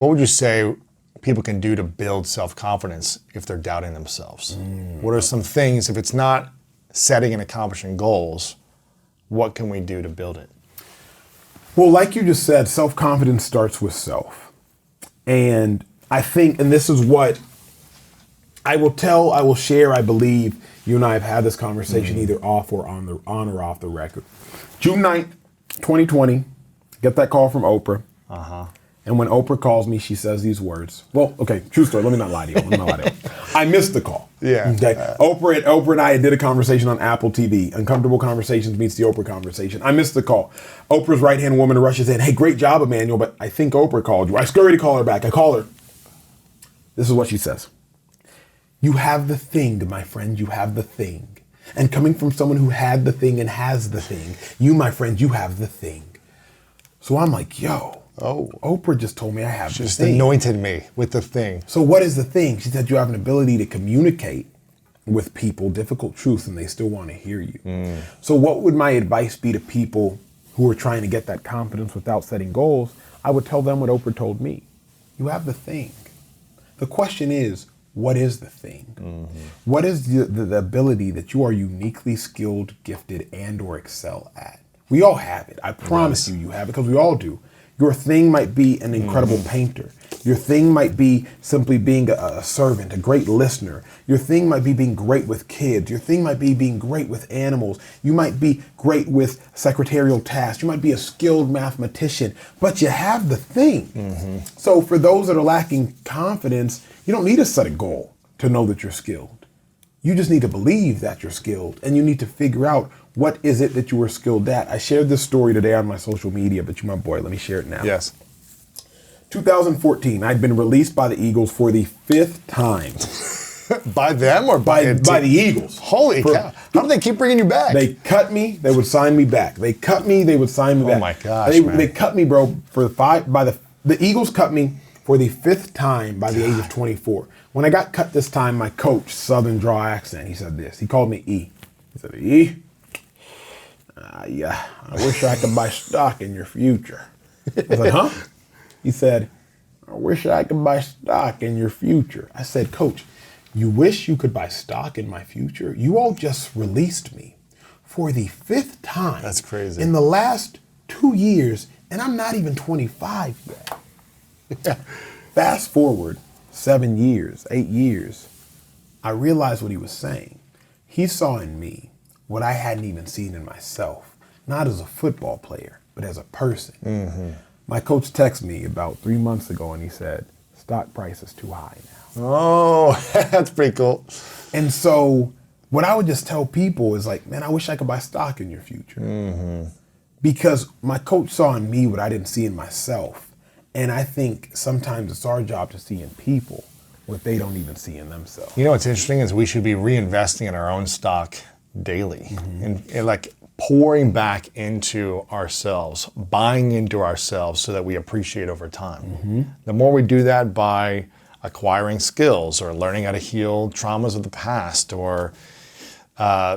What would you say people can do to build self-confidence if they're doubting themselves? What are some things, if it's not setting and accomplishing goals, what can we do to build it? Well, like you just said, self-confidence starts with self. And I think, and this is what I will share, I believe you and I have had this conversation either off or on or off the record. June 9th, 2020, get that call from Oprah. And when Oprah calls me, she says these words. Well, okay, true story. Let me not lie to you. I missed the call. Yeah. Okay. Oprah and I did a conversation on Apple TV. Uncomfortable Conversations meets the Oprah conversation. I missed the call. Oprah's right-hand woman rushes in. Hey, great job, Emmanuel, but I think Oprah called you. I scurry to call her back. I call her. This is what she says. You have the thing, my friend. You have the thing. And coming from someone who had the thing and has the thing, you, my friend, you have the thing. So I'm like, yo. Oh, Oprah just told me I have the thing. She just anointed me with the thing. So what is the thing? She said you have an ability to communicate with people difficult truths and they still want to hear you. So what would my advice be to people who are trying to get that confidence without setting goals? I would tell them what Oprah told me. You have the thing. The question is, what is the thing? What is the ability that you are uniquely skilled, gifted, and or excel at? We all have it. I promise you have it because we all do. Your thing might be an incredible painter. Your thing might be simply being a servant, a great listener. Your thing might be being great with kids. Your thing might be being great with animals. You might be great with secretarial tasks. You might be a skilled mathematician, but you have the thing. So for those that are lacking confidence, you don't need to set a goal to know that you're skilled. You just need to believe that you're skilled, and you need to figure out what is it that you are skilled at. I shared this story today on my social media, but you're my boy. Let me share it now. Yes. 2014, I'd been released by the Eagles for the 5th time. By them or by the Eagles? Holy cow. How do they keep bringing you back? They cut me, they would sign me back. They cut me, they would sign me back. Oh my gosh, man. They cut me, bro, the Eagles cut me for the 5th time by the age of 24. When I got cut this time, my coach, Southern draw accent, he said this. He called me E. He said, E? Yeah, I wish I could buy stock in your future. I said, huh? He said, I wish I could buy stock in your future. I said, Coach, you wish you could buy stock in my future? You all just released me for the 5th time. That's crazy. In the last 2 years, and I'm not even 25 yet. Fast forward 7 years, 8 years, I realized what he was saying. He saw in me what I hadn't even seen in myself, not as a football player, but as a person. My coach texted me about 3 months ago and he said, stock price is too high now. Oh, that's pretty cool. And so what I would just tell people is like, man, I wish I could buy stock in your future. Because my coach saw in me what I didn't see in myself. And I think sometimes it's our job to see in people what they don't even see in themselves. You know what's interesting is we should be reinvesting in our own stock daily and like pouring back into ourselves, buying into ourselves so that we appreciate over time. The more we do that by acquiring skills or learning how to heal traumas of the past or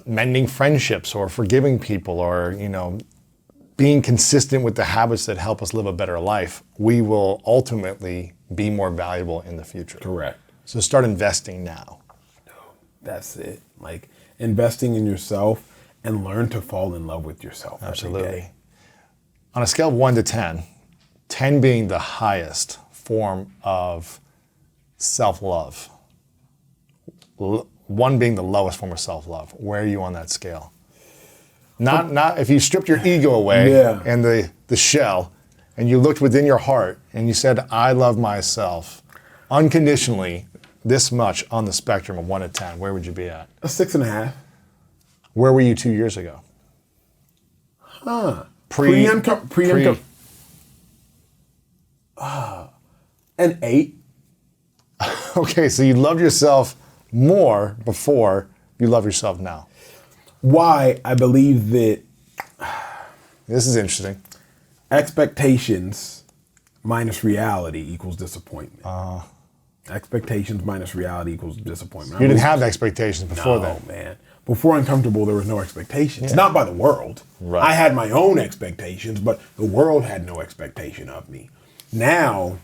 mending friendships or forgiving people or, being consistent with the habits that help us live a better life, we will ultimately be more valuable in the future. Correct. So start investing now. That's it. Like investing in yourself and learn to fall in love with yourself. Absolutely. Every day. On a scale of 1 to 10, 10 being the highest form of self-love, 1 being the lowest form of self-love, where are you on that scale? Not if you stripped your ego away and the shell and you looked within your heart and you said, I love myself unconditionally this much on the spectrum of 1 to 10, where would you be at? A 6.5. Where were you 2 years ago? Pre-income. An 8. Okay, so you loved yourself more before you love yourself now. Why? I believe that this is interesting. Expectations minus reality equals disappointment. Expectations minus reality equals disappointment. You didn't have expectations before that. No, man. Before Uncomfortable, there was no expectations. Not by the world. Right. I had my own expectations, but the world had no expectation of me. Now,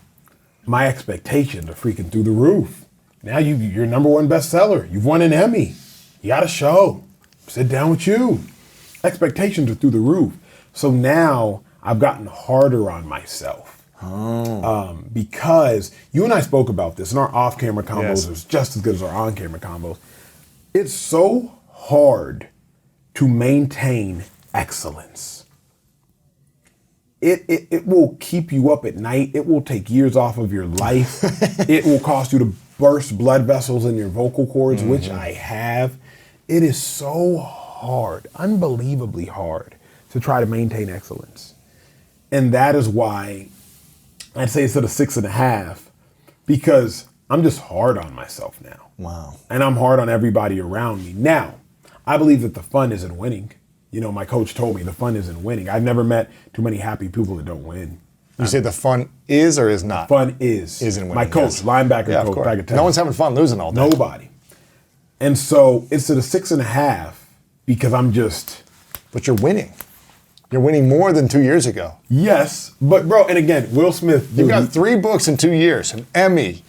my expectations are freaking through the roof. Now you're number one bestseller. You've won an Emmy. You got a show. Sit down with you. Expectations are through the roof. So now I've gotten harder on myself. Because you and I spoke about this in our off-camera combos. Yes. It's just as good as our on-camera combos. It's so hard to maintain excellence. It will keep you up at night. It will take years off of your life. It will cause you to burst blood vessels in your vocal cords, which I have. It is so hard, unbelievably hard, to try to maintain excellence. And that is why I'd say instead of 6.5, because I'm just hard on myself now. Wow. And I'm hard on everybody around me. Now, I believe that the fun is in winning. You know, my coach told me the fun is in winning. I've never met too many happy people that don't win. You say the fun is or is not? Fun is. Is in winning. My coach, yes. linebacker Yeah, of coach, course. back at No one's having fun losing all day. Nobody. And so instead of 6.5, because I'm just. But you're winning. You're winning more than 2 years ago. Yes, but bro, and again, Will Smith. You've got 3 books in 2 years, an Emmy,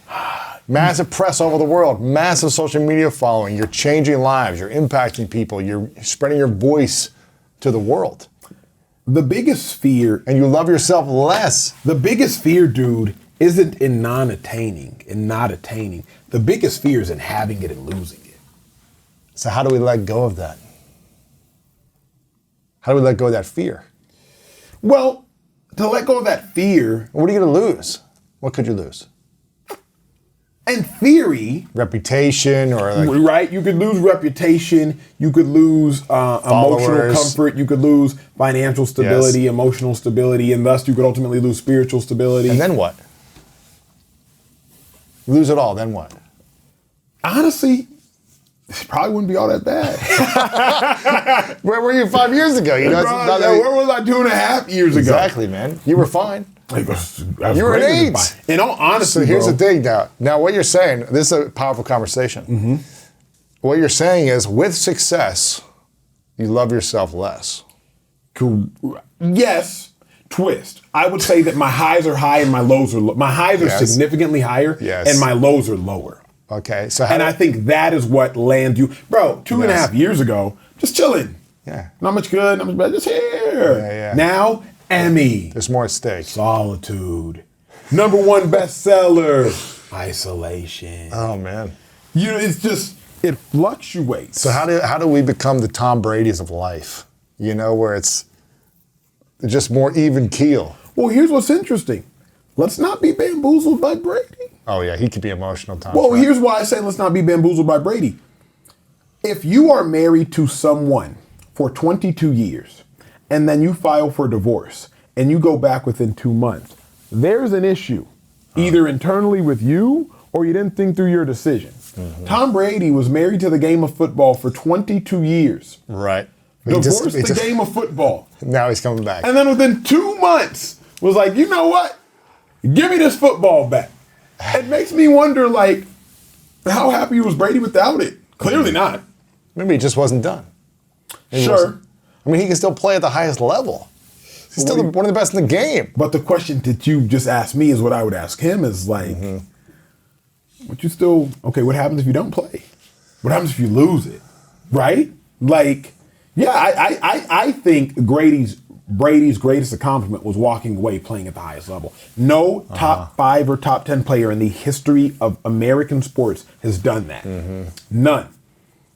massive press all over the world, massive social media following. You're changing lives. You're impacting people. You're spreading your voice to the world. The biggest fear. And you love yourself less. The biggest fear, dude, isn't in non-attaining and not attaining. The biggest fear is in having it and losing it. So how do we let go of that? How do we let go of that fear? Well, to let go of that fear. What are you going to lose? What could you lose? In theory. Reputation or like. Right? You could lose reputation. You could lose emotional comfort. You could lose financial stability, Yes. emotional stability, and thus you could ultimately lose spiritual stability. And then what? You lose it all, then what? Honestly, it probably wouldn't be all that bad. Where were you 5 years ago? You know, where was I 2.5 years ago? Exactly, man. You were fine. I was You were an great 8. In all honesty, So here's bro, the thing now. Now, what you're saying, this is a powerful conversation. What you're saying is, with success, you love yourself less. Yes, twist. I would say that my highs are high and my lows are low. My highs are Yes. significantly higher Yes. and my lows are lower. Okay, so And I think that is what lands you. Bro, 2.5 years ago, just chilling. Yeah. Not much good, not much bad, just here. Yeah. Now, Emmy. There's more at stake. Solitude. #1 bestseller. Isolation. Oh man. You know, it's just, it fluctuates. So how do we become the Tom Brady's of life? You know, where it's just more even keel. Well, here's what's interesting. Let's not be bamboozled by Brady. Oh yeah, he could be emotional, Tom. Well, Brady. here's why I say let's not be bamboozled by Brady. If you are married to someone for 22 years and then you file for divorce and you go back within 2 months, there's an issue, either internally with you or you didn't think through your decision. Tom Brady was married to the game of football for 22 years. Right. Divorced the game of football. Now he's coming back. And then within 2 months was like, you know what? Give me this football back. It makes me wonder, like, how happy was Brady without it? Clearly not. Maybe he just wasn't done. Maybe he Sure. wasn't. I mean, he can still play at the highest level. He's still one of the best in the game. But the question that you just asked me is what I would ask him is like, would you still, okay, what happens if you don't play? What happens if you lose it? Right? Like, yeah, I think Brady's greatest accomplishment was walking away playing at the highest level. No top 5 or top 10 player in the history of American sports has done that. None.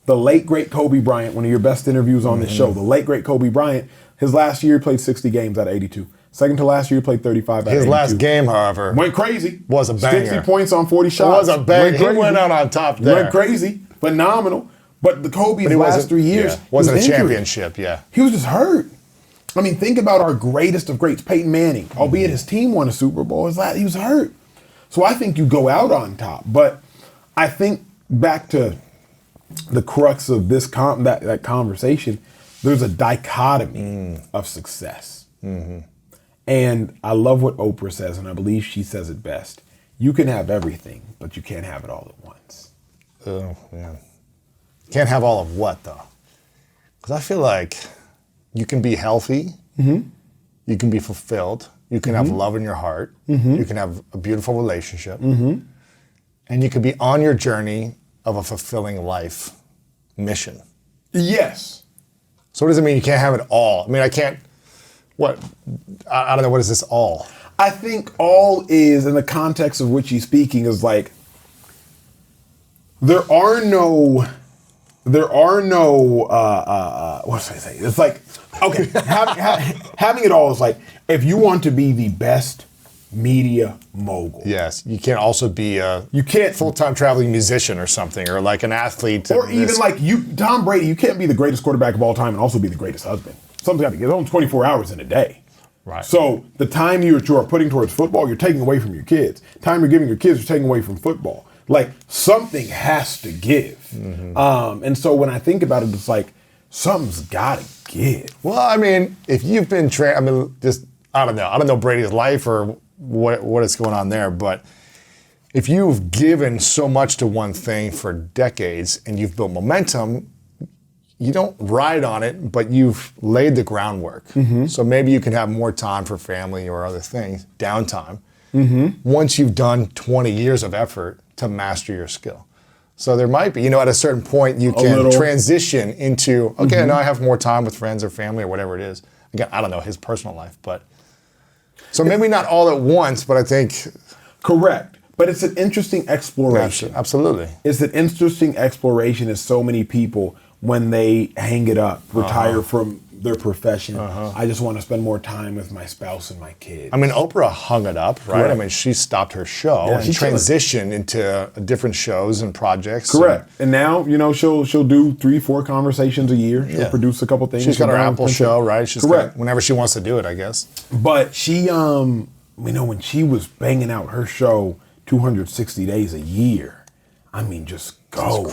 The late, great Kobe Bryant, one of your best interviews on this show, the late, great Kobe Bryant, his last year he played 60 games out of 82. Second to last year he played 35 out of 82. His last game, however, Went crazy. Was a banger. 60 points on 40 shots. was a banger. He crazy. went out on top there. Went crazy. Phenomenal. But the Kobe's But he last wasn't- 3 years, yeah, wasn't a he was injured. championship, yeah. He was just hurt. I mean, think about our greatest of greats, Peyton Manning. Albeit his team won a Super Bowl, he was hurt. So I think you go out on top. But I think back to the crux of this that conversation, there's a dichotomy of success. And I love what Oprah says, and I believe she says it best. You can have everything, but you can't have it all at once. Oh, man. Can't have all of what, though? Because I feel like you can be healthy, you can be fulfilled, You can have love in your heart. You can have a beautiful relationship. And you can be on your journey of a fulfilling life mission. Yes. So what does it mean you can't have it all? I mean, I can't, I don't know, what is this all? I think all is, in the context of which he's speaking, is like, there are no, what should I say? It's like, okay, having it all is like, if you want to be the best media mogul. Yes, you can't also be a full-time traveling musician or something, or like an athlete. Or even like Tom Brady, you can't be the greatest quarterback of all time and also be the greatest husband. Something's got to get on 24 hours in a day. Right. So the time you are putting towards football, you're taking away from your kids. Time you're giving your kids, you're taking away from football. Like, something has to give. And so when I think about it, it's like, something's got to give. Well, I mean, if you've been I don't know Brady's life or what is going on there, but if you've given so much to one thing for decades and you've built momentum, you don't ride on it, but you've laid the groundwork. So maybe you can have more time for family or other things, downtime, once you've done 20 years of effort to master your skill. So there might be, at a certain point, you can transition into, okay, now I have more time with friends or family or whatever it is. Again, I don't know his personal life, but so maybe not all at once, but I think. Correct. But it's an interesting exploration. Absolutely. It's an interesting exploration as so many people, when they hang it up, retire from their profession, I just want to spend more time with my spouse and my kids. I mean, Oprah hung it up, right? Correct. I mean, she stopped her show and she transitioned into different shows and projects. Correct. And now, she'll do 3-4 conversations a year. She'll produce a couple things. She's got her Apple show, right? She's correct. Whenever she wants to do it, I guess. But she, when she was banging out her show 260 days a year, I mean, just going.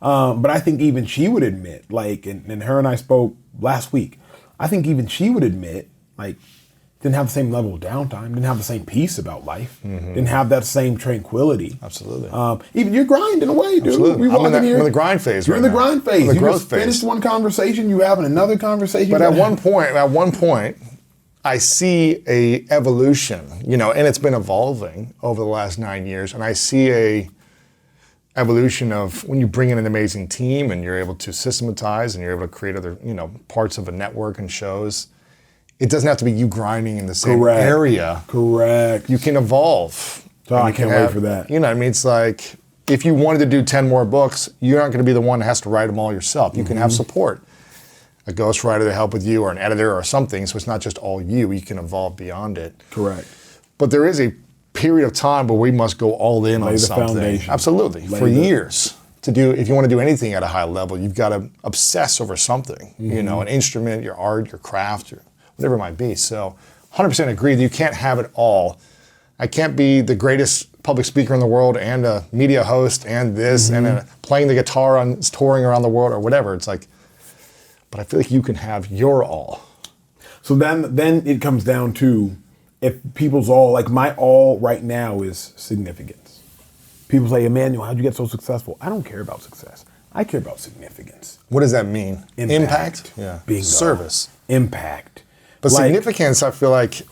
But I think even she would admit, like, and her and I spoke last week, I think even she would admit, like, didn't have the same level of downtime, didn't have the same peace about life, didn't have that same tranquility. Absolutely. Even you're grinding away, dude. Absolutely. I'm in the grind phase You're right in the grind phase. The You growth just finished phase. one conversation, you having another conversation. But at one point, I see a evolution, and it's been evolving over the last 9 years, and I see a evolution of when you bring in an amazing team and you're able to systematize and you're able to create other, parts of a network and shows. It doesn't have to be you grinding in the same area. Correct. You can evolve. So I can't wait for that. It's like, if you wanted to do 10 more books, you're not going to be the one that has to write them all yourself. You can have support. A ghostwriter to help with you or an editor or something, so it's not just all you. You can evolve beyond it. Correct. But there is a period of time where we must go all in on something. Foundation. Absolutely. For years. If you want to do anything at a high level, you've got to obsess over something. An instrument, your art, your craft, or whatever it might be. So 100% agree that you can't have it all. I can't be the greatest public speaker in the world and a media host and this and playing the guitar on touring around the world or whatever. It's like, but I feel like you can have your all. So then it comes down to, if people's all, like my all right now is significance. People say, Emmanuel, how'd you get so successful? I don't care about success. I care about significance. What does that mean? Impact? Yeah. Bingo. Service. Impact. But significance, I feel like,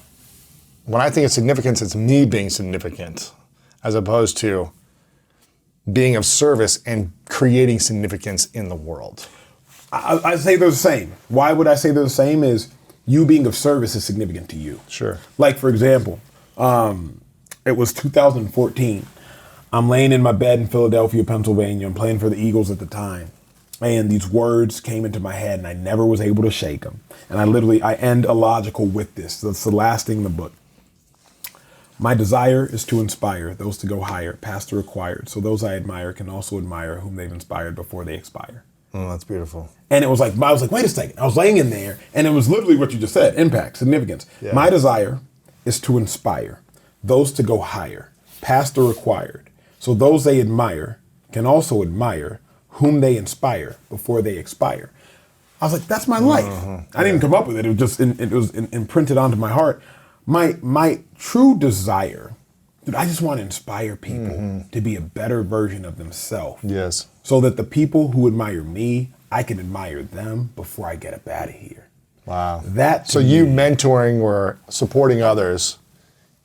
when I think of significance, it's me being significant, as opposed to being of service and creating significance in the world. I say they're the same. Why would I say they're the same? Is you being of service is significant to you. Sure. Like, for example, it was 2014. I'm laying in my bed in Philadelphia, Pennsylvania. I'm playing for the Eagles at the time. And these words came into my head and I never was able to shake them. And I end illogical with this. That's the last thing in the book. My desire is to inspire those to go higher, past the required. So those I admire can also admire whom they've inspired before they expire. Oh, that's beautiful. And I was like, wait a second. I was laying in there and it was literally what you just said, impact, significance. Yeah. My desire is to inspire those to go higher, past the required. So those they admire can also admire whom they inspire before they expire. I was like, that's my life. I didn't even come up with it. It was just it was imprinted onto my heart. My true desire, dude, I just want to inspire people to be a better version of themselves. Yes. So that the people who admire me, I can admire them before I get up out of here. Wow. That So to you me- mentoring or supporting others,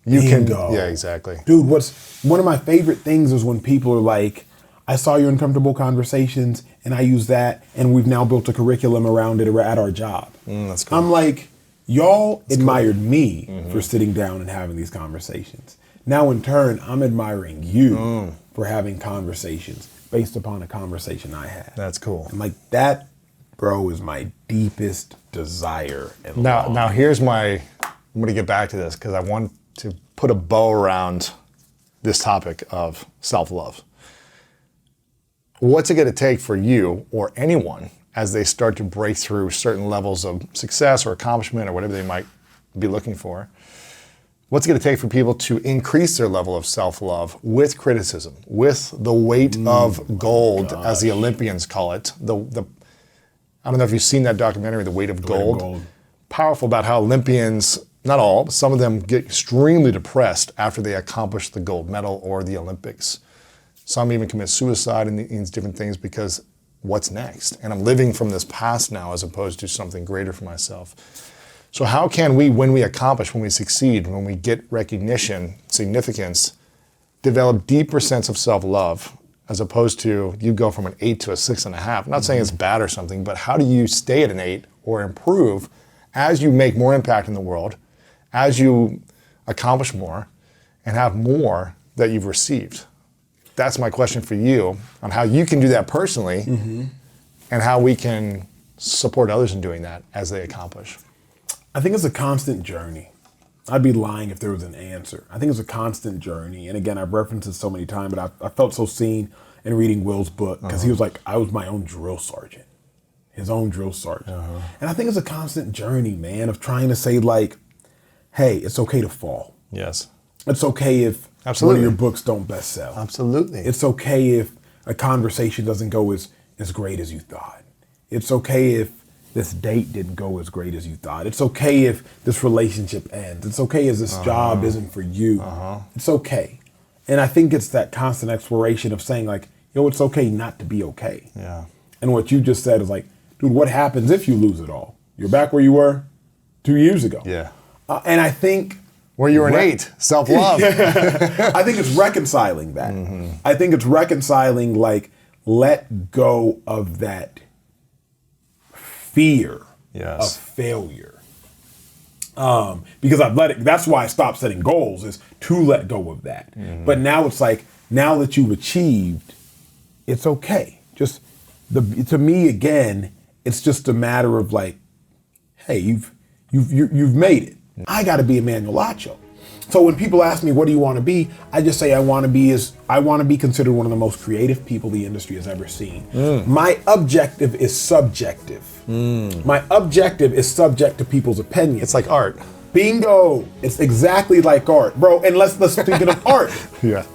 you Bingo. can, yeah, exactly. Dude, what's one of my favorite things is when people are like, I saw your uncomfortable conversations and I use that and we've now built a curriculum around it at our job. That's cool. I'm like, y'all admired me for sitting down and having these conversations. Now in turn, I'm admiring you for having conversations based upon a conversation I had. That's cool. And like that, bro, is my deepest desire. And Now here's I'm going to get back to this because I want to put a bow around this topic of self-love. What's it going to take for you or anyone as they start to break through certain levels of success or accomplishment or whatever they might be looking for? What's it going to take for people to increase their level of self-love with criticism, with the weight of gold, as the Olympians call it? I don't know if you've seen that documentary, The Weight of Gold. Powerful about how Olympians, not all, but some of them get extremely depressed after they accomplish the gold medal or the Olympics. Some even commit suicide in these different things because what's next? And I'm living from this past now as opposed to something greater for myself. So how can we, when we accomplish, when we succeed, when we get recognition, significance, develop deeper sense of self-love as opposed to you go from an 8 to a 6.5? I'm not saying it's bad or something, but how do you stay at an 8 or improve as you make more impact in the world, as you accomplish more and have more that you've received? That's my question for you on how you can do that personally and how we can support others in doing that as they accomplish. I think it's a constant journey. I'd be lying if there was an answer. I think it's a constant journey. And again, I've referenced this so many times, but I felt so seen in reading Will's book because he was like, I was my own drill sergeant, his own drill sergeant. And I think it's a constant journey, man, of trying to say like, hey, it's okay to fall. Yes. It's okay if one of your books don't best sell. Absolutely. It's okay if a conversation doesn't go as great as you thought. It's okay if this date didn't go as great as you thought. It's okay if this relationship ends. It's okay if this job isn't for you. It's okay. And I think it's that constant exploration of saying like, yo, it's okay not to be okay. Yeah. And what you just said is like, dude, what happens if you lose it all? You're back where you were 2 years ago. Yeah. And I think where you were an 8, self-love. I think it's reconciling that. I think it's reconciling, like, let go of that fear of failure. Because I've let it, that's why I stopped setting goals, is to let go of that. But now it's like, now that you've achieved, it's okay. Just to me, again, it's just a matter of like, hey, you've made it. I got to be Emmanuel Acho. So when people ask me, what do you want to be? I just say I want to be considered one of the most creative people the industry has ever seen. My objective is subjective. My objective is subject to people's opinions. It's like art. Bingo. It's exactly like art, bro. And let's speak of art. Yeah.